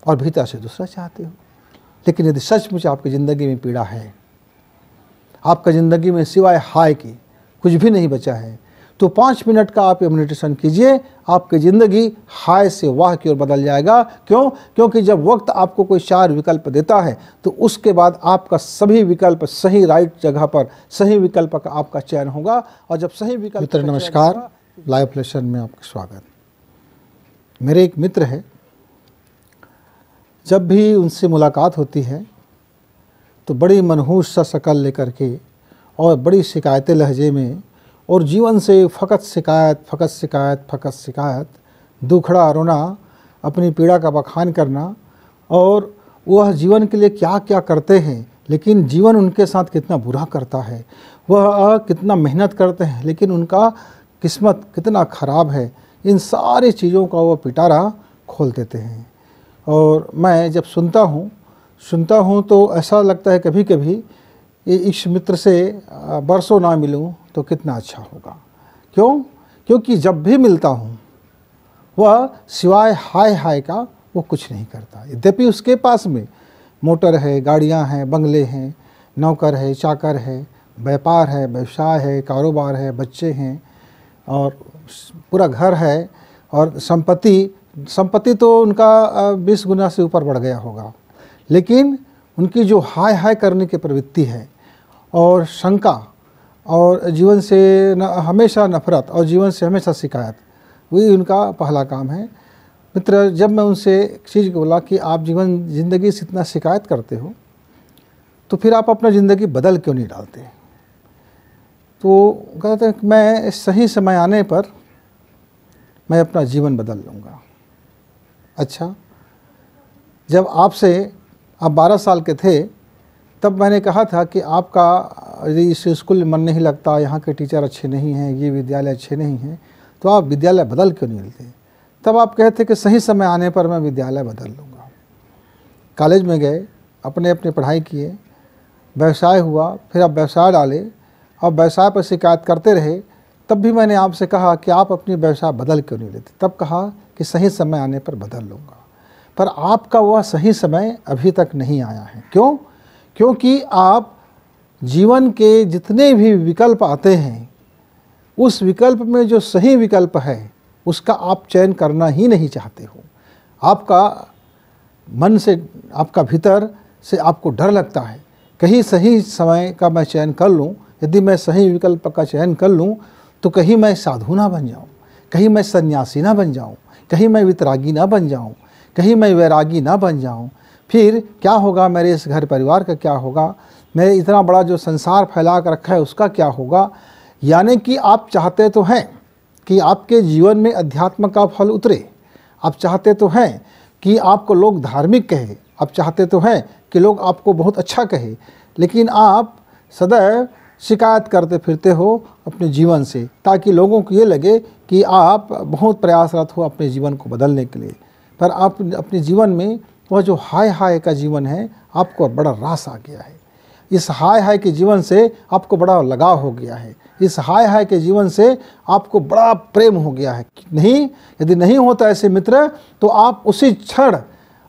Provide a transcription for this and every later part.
और भीतर से दूसरा चाहते हो। लेकिन यदि सचमुच आपकी ज़िंदगी में पीड़ा है, आपका ज़िंदगी में सिवाय हाय के कुछ भी नहीं बचा है, तो 5 मिनट का आप मेडिटेशन कीजिए, आपकी ज़िंदगी हाय से वाह की ओर बदल जाएगा। क्यों? क्योंकि जब वक्त आपको कोई 4 विकल्प देता है तो उसके बाद आपका सभी विकल्प सही राइट जगह पर सही विकल्प का आपका चयन होगा। और जब सही विकल्प मित्र नमस्कार, लाइफ लेसन में आपका स्वागत। मेरे एक मित्र है, जब भी उनसे मुलाकात होती है तो बड़ी मनहूस सा शक्ल लेकर के और बड़ी शिकायतें लहजे में और जीवन से फ़कत शिकायत फ़कत शिकायत फ़कत शिकायत, दुखड़ा रोना, अपनी पीड़ा का बखान करना, और वह जीवन के लिए क्या क्या करते हैं लेकिन जीवन उनके साथ कितना बुरा करता है, वह कितना मेहनत करते हैं लेकिन उनका किस्मत कितना ख़राब है, इन सारी चीज़ों का वह पिटारा खोल देते हैं। और मैं जब सुनता हूँ तो ऐसा लगता है कभी कभी ये इस मित्र से बरसों ना मिलूं तो कितना अच्छा होगा। क्यों? क्योंकि जब भी मिलता हूँ वह सिवाय हाय हाय का वो कुछ नहीं करता। यद्यपि उसके पास में मोटर है, गाड़ियाँ हैं, बंगले हैं, नौकर है, चाकर है, व्यापार है, व्यवसाय है, कारोबार है, बच्चे हैं और पूरा घर है, और संपत्ति तो उनका 20 गुना से ऊपर बढ़ गया होगा। लेकिन उनकी जो हाय हाय करने की प्रवृत्ति है और शंका और जीवन से हमेशा नफरत और जीवन से हमेशा शिकायत, वही उनका पहला काम है। मित्र, जब मैं उनसे एक चीज़ बोला कि आप ज़िंदगी से इतना शिकायत करते हो तो फिर आप अपना ज़िंदगी बदल क्यों नहीं डालते? तो कहते हैं कि मैं सही समय आने पर मैं अपना जीवन बदल लूँगा। अच्छा, जब आप 12 साल के थे तब मैंने कहा था कि आपका यदि इस स्कूल में मन नहीं लगता, यहाँ के टीचर अच्छे नहीं हैं, ये विद्यालय अच्छे नहीं हैं, तो आप विद्यालय बदल क्यों नहीं लेते? तब आप कहते कि सही समय आने पर मैं विद्यालय बदल लूँगा। कॉलेज में गए, अपने पढ़ाई किए, व्यवसाय हुआ, फिर आप व्यवसाय डाले और व्यवसाय पर शिकायत करते रहे। तब भी मैंने आपसे कहा कि आप अपनी व्यवसाय बदल क्यों नहीं लेते? तब कहा कि सही समय आने पर बदल लूँगा। पर आपका वह सही समय अभी तक नहीं आया है। क्यों? क्योंकि आप जीवन के जितने भी विकल्प आते हैं उस विकल्प में जो सही विकल्प है उसका आप चयन करना ही नहीं चाहते हो। आपका मन से, आपका भीतर से आपको डर लगता है कहीं सही समय का मैं चयन कर लूँ, यदि मैं सही विकल्प का चयन कर लूँ तो कहीं मैं साधु ना बन जाऊँ, कहीं मैं सन्यासी ना बन जाऊँ, कहीं मैं वितरागी ना बन जाऊँ, कहीं मैं वैरागी ना बन जाऊँ। फिर क्या होगा? मेरे इस घर परिवार का क्या होगा? मेरे इतना बड़ा जो संसार फैला कर रखा है उसका क्या होगा? यानी कि आप चाहते तो हैं कि आपके जीवन में अध्यात्म का फल उतरे, आप चाहते तो हैं कि आपको लोग धार्मिक कहे, आप चाहते तो हैं कि लोग आपको बहुत अच्छा कहे, लेकिन आप सदैव शिकायत करते फिरते हो अपने जीवन से, ताकि लोगों को ये लगे कि आप बहुत प्रयासरत हो अपने जीवन को बदलने के लिए। पर आप अपने जीवन में वह जो हाय हाय का जीवन है आपको बड़ा रास आ गया है। इस हाय हाय के जीवन से आपको बड़ा लगाव हो गया है, इस हाय हाय के जीवन से आपको बड़ा प्रेम हो गया है। नहीं, यदि नहीं होता ऐसे मित्र तो आप उसी क्षण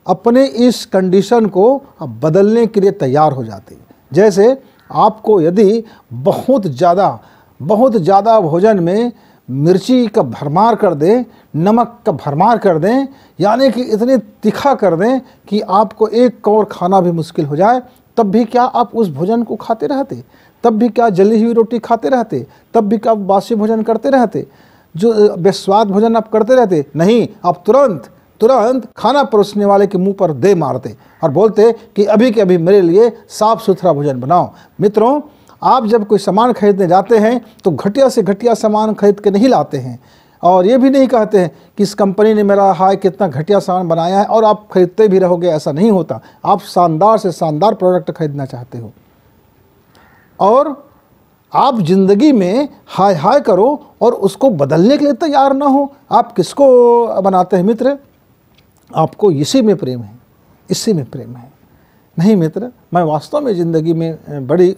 अपने इस कंडीशन को बदलने के लिए तैयार हो जाते। जैसे आपको यदि बहुत ज़्यादा भोजन में मिर्ची का भरमार कर दें, नमक का भरमार कर दें, यानी कि इतने तीखा कर दें कि आपको एक कौर खाना भी मुश्किल हो जाए, तब भी क्या आप उस भोजन को खाते रहते? तब भी क्या जली हुई रोटी खाते रहते? तब भी क्या बासी भोजन करते रहते? जो बेस्वाद भोजन आप करते रहते? नहीं, आप तुरंत खाना परोसने वाले के मुंह पर दे मारते और बोलते कि अभी के अभी मेरे लिए साफ सुथरा भोजन बनाओ। मित्रों, आप जब कोई सामान खरीदने जाते हैं तो घटिया से घटिया सामान खरीद के नहीं लाते हैं, और ये भी नहीं कहते हैं कि इस कंपनी ने मेरा हाय कितना घटिया सामान बनाया है और आप खरीदते भी रहोगे। ऐसा नहीं होता। आप शानदार से शानदार प्रोडक्ट खरीदना चाहते हो, और आप जिंदगी में हाय हाय करो और उसको बदलने के लिए तैयार ना हो। आप किसको बनाते हैं मित्र? आपको इसी में प्रेम है, इसी में प्रेम है। नहीं मित्र, मैं वास्तव में ज़िंदगी में बड़ी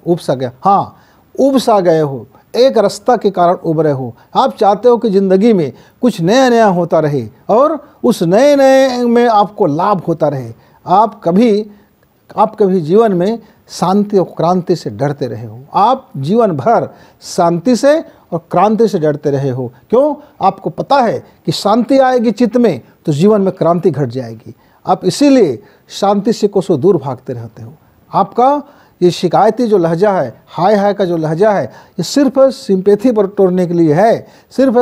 ऊब सा गया। हाँ, उब सा गए हो, एक रास्ता के कारण उब रहे हो। आप चाहते हो कि ज़िंदगी में कुछ नया नया होता रहे और उस नए नए में आपको लाभ होता रहे। आप कभी जीवन में शांति और क्रांति से डरते रहे हो। आप जीवन भर शांति से और क्रांति से डरते रहे हो। क्यों? आपको पता है कि शांति आएगी चित्त में तो जीवन में क्रांति घट जाएगी। आप इसीलिए शांति से कोसों दूर भागते रहते हो। आपका ये शिकायती जो लहजा है, हाय हाय का जो लहजा है, ये सिर्फ सिंपैथी बटोरने के लिए है, सिर्फ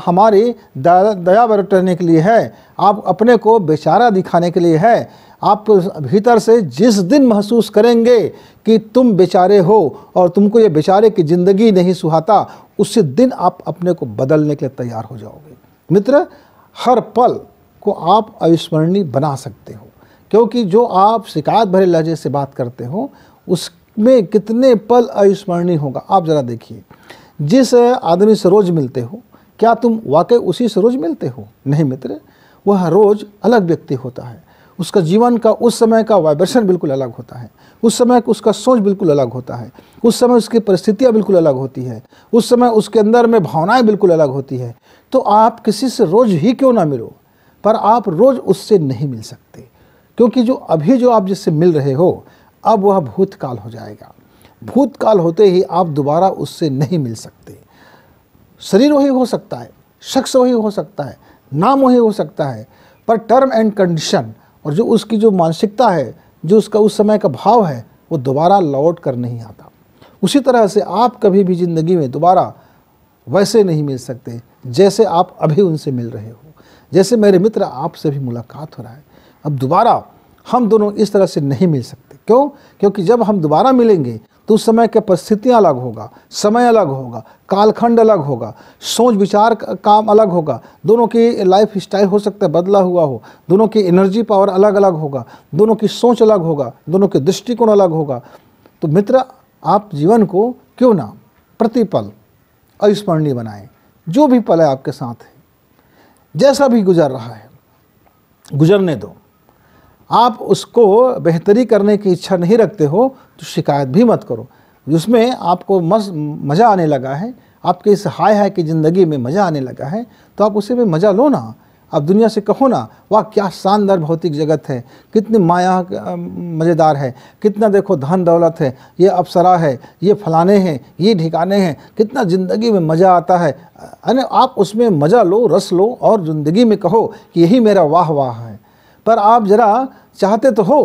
हमारी दया बटोरने के लिए है, आप अपने को बेचारा दिखाने के लिए है। आप भीतर से जिस दिन महसूस करेंगे कि तुम बेचारे हो और तुमको ये बेचारे की ज़िंदगी नहीं सुहाता, उसी दिन आप अपने को बदलने के लिए तैयार हो जाओगे। मित्र, हर पल को आप अविस्मरणीय बना सकते हो, क्योंकि जो आप शिकायत भरे लहजे से बात करते हो उसमें कितने पल अविस्मरणीय होगा। आप ज़रा देखिए, जिस आदमी से रोज़ मिलते हो, क्या तुम वाकई उसी से रोज़ मिलते हो? नहीं मित्र, वह रोज़ अलग व्यक्ति होता है। उसका जीवन का उस समय का वाइब्रेशन बिल्कुल अलग होता है, उस समय उसका सोच बिल्कुल अलग होता है, उस समय उसकी परिस्थितियाँ बिल्कुल अलग होती है, उस समय उसके अंदर में भावनाएं बिल्कुल अलग होती है। तो आप किसी से रोज़ ही क्यों ना मिलो, पर आप रोज़ उससे नहीं मिल सकते, क्योंकि जो अभी जो आप जिससे मिल रहे हो अब वह भूतकाल हो जाएगा। भूतकाल होते ही आप दोबारा उससे नहीं मिल सकते। शरीर वही हो सकता है, शख्स वही हो सकता है, नाम वही हो सकता है, पर टर्म एंड कंडीशन और जो उसकी जो मानसिकता है, जो उसका उस समय का भाव है, वो दोबारा लौट कर नहीं आता। उसी तरह से आप कभी भी ज़िंदगी में दोबारा वैसे नहीं मिल सकते जैसे आप अभी उनसे मिल रहे हो। जैसे मेरे मित्र आपसे भी मुलाकात हो रहा है, अब दोबारा हम दोनों इस तरह से नहीं मिल सकते। क्यों? क्योंकि जब हम दोबारा मिलेंगे तो उस समय की परिस्थितियाँ अलग होगा, समय अलग होगा, कालखंड अलग होगा, सोच विचार का काम अलग होगा, दोनों की लाइफ स्टाइल हो सकता है बदला हुआ हो, दोनों की एनर्जी पावर अलग अलग होगा, दोनों की सोच अलग होगा, दोनों के दृष्टिकोण अलग होगा। तो मित्र, आप जीवन को क्यों ना प्रतिपल अविस्मरणीय बनाएं। जो भी पल है आपके साथ है, जैसा भी गुजर रहा है गुजरने दो। आप उसको बेहतरी करने की इच्छा नहीं रखते हो तो शिकायत भी मत करो। उसमें आपको मज़ा आने लगा है, आपके इस हाय हाय की ज़िंदगी में मज़ा आने लगा है, तो आप उसी में मज़ा लो ना। आप दुनिया से कहो ना, वाह क्या शानदार भौतिक जगत है, कितनी माया मज़ेदार है, कितना देखो धन दौलत है, ये अप्सरा है, ये फलाने हैं, ये ठिकाने हैं, कितना ज़िंदगी में मज़ा आता है। अरे आप उसमें मज़ा लो, रस लो और ज़िंदगी में कहो कि यही मेरा वाह वाह है। पर आप ज़रा चाहते तो हो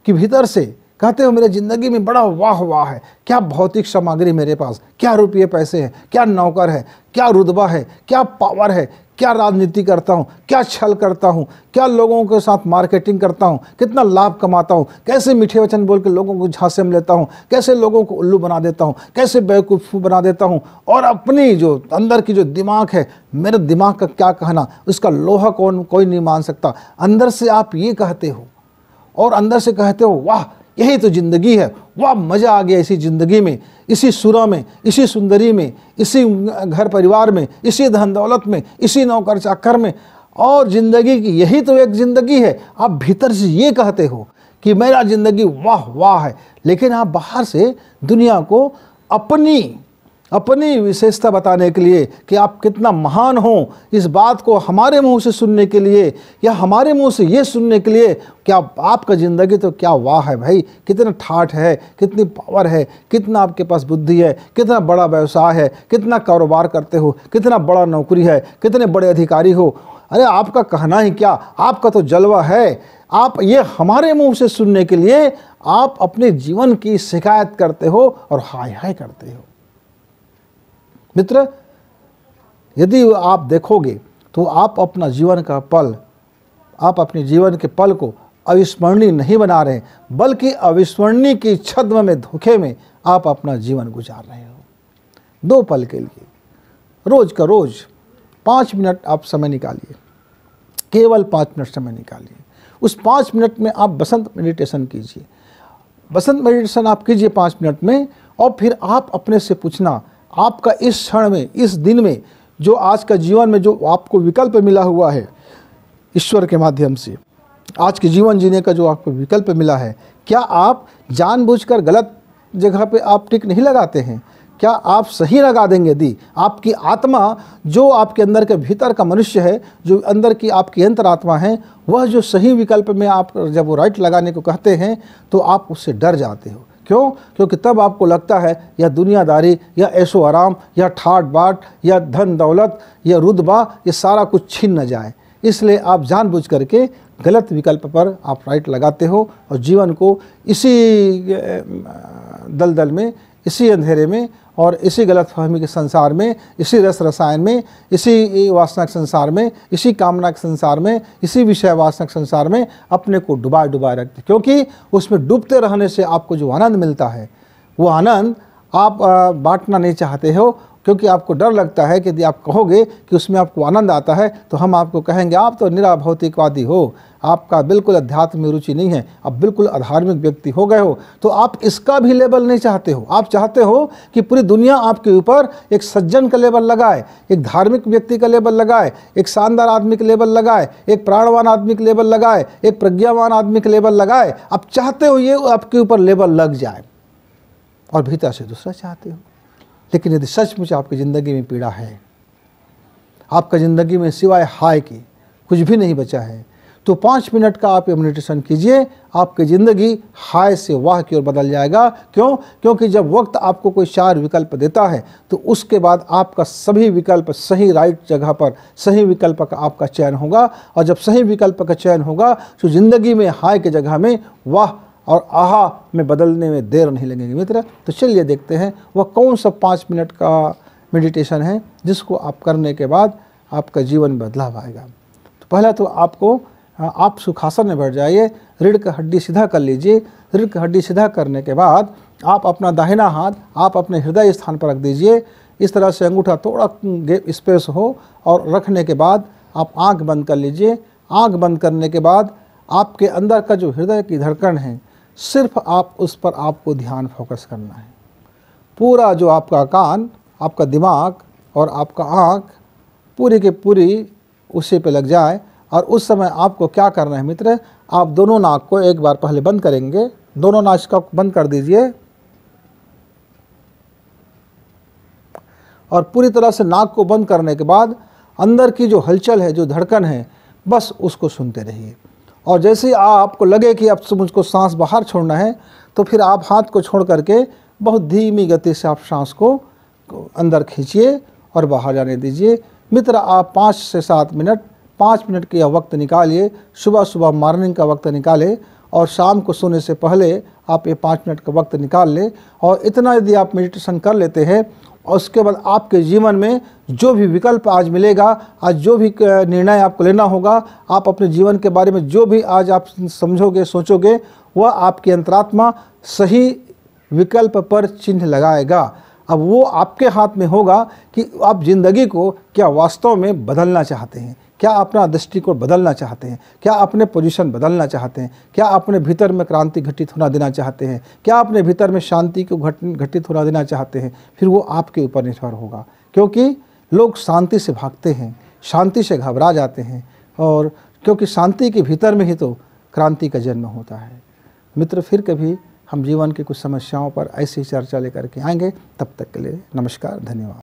कि भीतर से कहते हो मेरे ज़िंदगी में बड़ा वाह वाह है, क्या भौतिक सामग्री मेरे पास, क्या रुपये पैसे हैं, क्या नौकर है, क्या रुतबा है, क्या पावर है, क्या राजनीति करता हूँ, क्या छल करता हूँ, क्या लोगों के साथ मार्केटिंग करता हूँ, कितना लाभ कमाता हूँ, कैसे मीठे वचन बोल के लोगों को झांसे में लेता हूँ, कैसे लोगों को उल्लू बना देता हूँ, कैसे बेवकूफ़ बना देता हूँ। और अपनी जो अंदर की जो दिमाग है, मेरे दिमाग का क्या कहना, उसका लोहा कोई नहीं मान सकता। अंदर से आप ये कहते हो और अंदर से कहते हो वाह यही तो ज़िंदगी है, वाह मज़ा आ गया इसी ज़िंदगी में, इसी सुरा में, इसी सुंदरी में, इसी घर परिवार में, इसी धन दौलत में, इसी नौकर चाकर में, और ज़िंदगी की यही तो एक ज़िंदगी है। आप भीतर से ये कहते हो कि मेरा ज़िंदगी वाह वाह है, लेकिन आप बाहर से दुनिया को अपनी विशेषता बताने के लिए कि आप कितना महान हो, इस बात को हमारे मुंह से सुनने के लिए या हमारे मुंह से ये सुनने के लिए क्या आपका ज़िंदगी तो क्या वाह है भाई, कितना ठाठ है, कितनी पावर है, कितना आपके पास बुद्धि है, कितना बड़ा व्यवसाय है, कितना कारोबार करते हो, कितना बड़ा नौकरी है, कितने बड़े अधिकारी हो। अरे आपका कहना ही क्या, आपका तो जलवा है। आप ये हमारे मुंह से सुनने के लिए आप अपने जीवन की शिकायत करते हो और हाय हाय करते हो। मित्र, यदि आप देखोगे तो आप अपना जीवन का पल, आप अपने जीवन के पल को अविस्मरणीय नहीं बना रहे, बल्कि अविस्मरणीय की छद्म में, धोखे में आप अपना जीवन गुजार रहे हो। 2 पल के लिए रोज़ का रोज़ 5 मिनट आप समय निकालिए, केवल 5 मिनट समय निकालिए। उस 5 मिनट में आप बसंत मेडिटेशन कीजिए। बसंत मेडिटेशन आप कीजिए 5 मिनट में, और फिर आप अपने से पूछना, आपका इस क्षण में, इस दिन में, जो आज का जीवन में जो आपको विकल्प मिला हुआ है ईश्वर के माध्यम से, आज के जीवन जीने का जो आपको विकल्प मिला है, क्या आप जानबूझकर गलत जगह पे आप टिक नहीं लगाते हैं? क्या आप सही लगा देंगे? यदि आपकी आत्मा, जो आपके अंदर के भीतर का मनुष्य है, जो अंदर की आपकी अंतरात्मा है, वह जो सही विकल्प में आप जब वो राइट लगाने को कहते हैं तो आप उससे डर जाते हो। क्यों? क्योंकि तब आपको लगता है या दुनियादारी या ऐशो आराम या ठाट बाट या धन दौलत या रुतबा, ये सारा कुछ छीन न जाए, इसलिए आप जानबूझ करके गलत विकल्प पर आप राइट लगाते हो और जीवन को इसी दलदल में, इसी अंधेरे में और इसी गलतफहमी के संसार में, इसी रस रसायन में, इसी वासना के संसार में, इसी कामना के संसार में, इसी विषय वासना के संसार में अपने को डुबा रखते। क्योंकि उसमें डूबते रहने से आपको जो आनंद मिलता है, वो आनंद आप बांटना नहीं चाहते हो, क्योंकि आपको डर लगता है कि यदि आप कहोगे कि उसमें आपको आनंद आता है तो हम आपको कहेंगे आप तो निरा भौतिकवादी हो, आपका बिल्कुल अध्यात्म में रुचि नहीं है, आप बिल्कुल अधार्मिक व्यक्ति हो गए हो। तो आप इसका भी लेबल नहीं चाहते हो। आप चाहते हो कि पूरी दुनिया आपके ऊपर एक सज्जन का लेबल लगाए, एक धार्मिक व्यक्ति का लेबल लगाए, एक शानदार आदमी का लेबल लगाए, एक प्राणवान आदमी का लेबल लगाए, एक प्रज्ञावान आदमी का लेबल लगाए। आप चाहते हो ये आपके ऊपर लेबल लग जाए और भीतर से दूसरा चाहते हो। लेकिन यदि सचमुच आपकी ज़िंदगी में पीड़ा है, आपका ज़िंदगी में सिवाय हाय के कुछ भी नहीं बचा है, तो 5 मिनट का आप मेडिटेशन कीजिए, आपकी ज़िंदगी हाय से वाह की ओर बदल जाएगा। क्यों? क्योंकि जब वक्त आपको कोई 4 विकल्प देता है तो उसके बाद आपका सभी विकल्प सही राइट जगह पर, सही विकल्प का आपका चयन होगा। और जब सही विकल्प का चयन होगा तो ज़िंदगी में हाय के जगह में वाह और आहा में बदलने में देर नहीं लगेगी मित्र। तो चलिए देखते हैं वह कौन सा 5 मिनट का मेडिटेशन है जिसको आप करने के बाद आपका जीवन बदलाव आएगा। तो पहला तो आपको, आप सुखासन में बैठ जाइए, रीढ़ का हड्डी सीधा कर लीजिए। रीढ़ का हड्डी सीधा करने के बाद आप अपना दाहिना हाथ आप अपने हृदय स्थान पर रख दीजिए। इस तरह से अंगूठा थोड़ा स्पेस हो और रखने के बाद आप आंख बंद कर लीजिए। आंख बंद करने के बाद आपके अंदर का जो हृदय की धड़कन है, सिर्फ आप उस पर आपको ध्यान फोकस करना है। पूरा जो आपका कान, आपका दिमाग और आपका आँख पूरी के पूरी उसी पे लग जाए। और उस समय आपको क्या करना है मित्र, आप दोनों नाक को एक बार पहले बंद करेंगे। दोनों नाक का बंद कर दीजिए और पूरी तरह से नाक को बंद करने के बाद अंदर की जो हलचल है, जो धड़कन है, बस उसको सुनते रहिए। और जैसे ही आपको लगे कि अब मुझको सांस बाहर छोड़ना है, तो फिर आप हाथ को छोड़ करके बहुत धीमी गति से आप सांस को अंदर खींचिए और बाहर जाने दीजिए। मित्र, आप 5 से 7 मिनट, 5 मिनट का वक्त निकालिए। सुबह सुबह मॉर्निंग का वक्त निकालें और शाम को सोने से पहले आप ये 5 मिनट का वक्त निकाल लें। और इतना यदि आप मेडिटेशन कर लेते हैं और उसके बाद आपके जीवन में जो भी विकल्प आज मिलेगा, आज जो भी निर्णय आपको लेना होगा, आप अपने जीवन के बारे में जो भी आज आप समझोगे, सोचोगे, वह आपकी अंतरात्मा सही विकल्प पर चिन्ह लगाएगा। अब वो आपके हाथ में होगा कि आप ज़िंदगी को क्या वास्तव में बदलना चाहते हैं, क्या अपना दृष्टिकोण बदलना चाहते हैं, क्या अपने पोजीशन बदलना चाहते हैं, क्या अपने भीतर में क्रांति घटित होना देना चाहते हैं, क्या अपने भीतर में शांति को घटित होना देना चाहते हैं। फिर वो आपके ऊपर निर्भर होगा। क्योंकि लोग शांति से भागते हैं, शांति से घबरा जाते हैं, और क्योंकि शांति के भीतर में ही तो क्रांति का जन्म होता है। मित्र, फिर कभी हम जीवन की कुछ समस्याओं पर ऐसी चर्चा लेकर के आएंगे। तब तक के लिए नमस्कार, धन्यवाद।